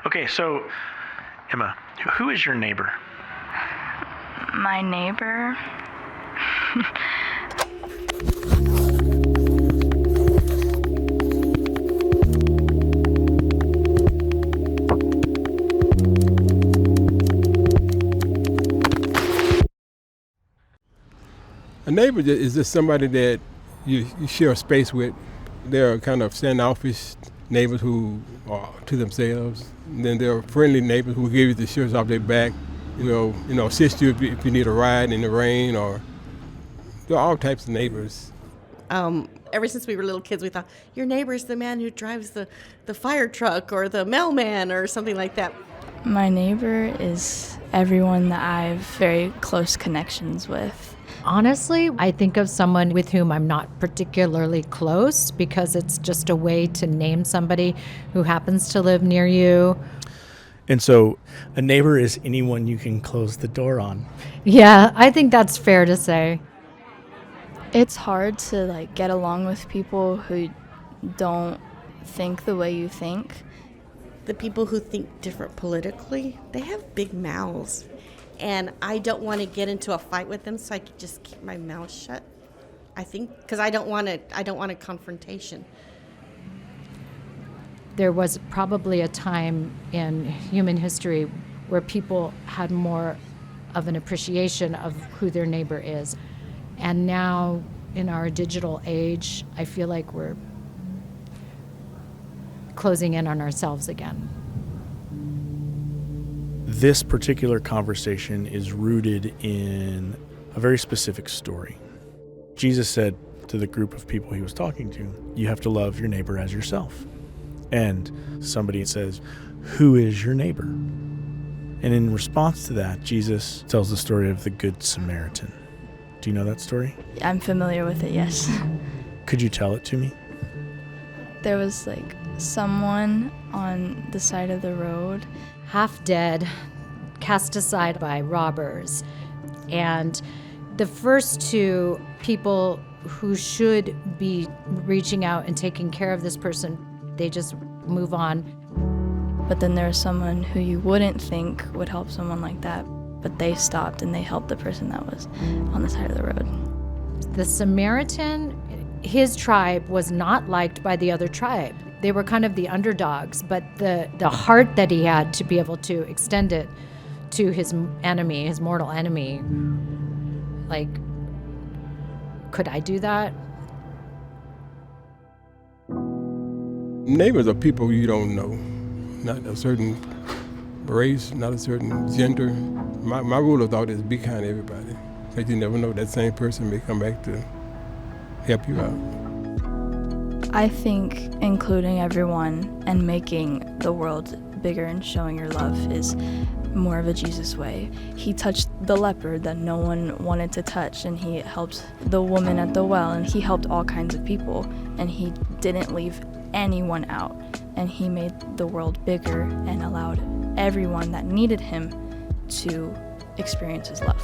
Okay, so, Emma, who is your neighbor? My neighbor? A neighbor is just somebody that you share a space with. They're kind of standoffish neighbors who are to themselves. And then there are friendly neighbors who give you the shirts off their back, assist you if you need a ride in the rain, or there are all types of neighbors. Ever since we were little kids, we thought, your neighbor's the man who drives the fire truck or the mailman or something like that. My neighbor is everyone that I have very close connections with. Honestly, I think of someone with whom I'm not particularly close because it's just a way to name somebody who happens to live near you. And so a neighbor is anyone you can close the door on. Yeah, I think that's fair to say. It's hard to get along with people who don't think the way you think. The people who think different politically, they have big mouths. And I don't want to get into a fight with them, so I can just keep my mouth shut. I think because I don't want a confrontation. There was probably a time in human history where people had more of an appreciation of who their neighbor is. And now in our digital age, I feel like we're closing in on ourselves again. This particular conversation is rooted in a very specific story. Jesus said to the group of people he was talking to, you have to love your neighbor as yourself. And somebody says, who is your neighbor? And in response to that, Jesus tells the story of the Good Samaritan. Do you know that story? I'm familiar with it, yes. Could you tell it to me? There was someone on the side of the road, half dead, cast aside by robbers. And the first two people who should be reaching out and taking care of this person, they just move on. But then there was someone who you wouldn't think would help someone like that, but they stopped and they helped the person that was on the side of the road. The Samaritan, his tribe was not liked by the other tribe. They were kind of the underdogs, but the heart that he had to be able to extend it to his enemy, his mortal enemy, could I do that? Neighbors are people you don't know, not a certain race, not a certain gender. My rule of thought is be kind to everybody, because you never know, that same person may come back to help you out. I think including everyone and making the world bigger and showing your love is more of a Jesus way. He touched the leper that no one wanted to touch, and he helped the woman at the well, and he helped all kinds of people, and he didn't leave anyone out, and he made the world bigger and allowed everyone that needed him to experience his love.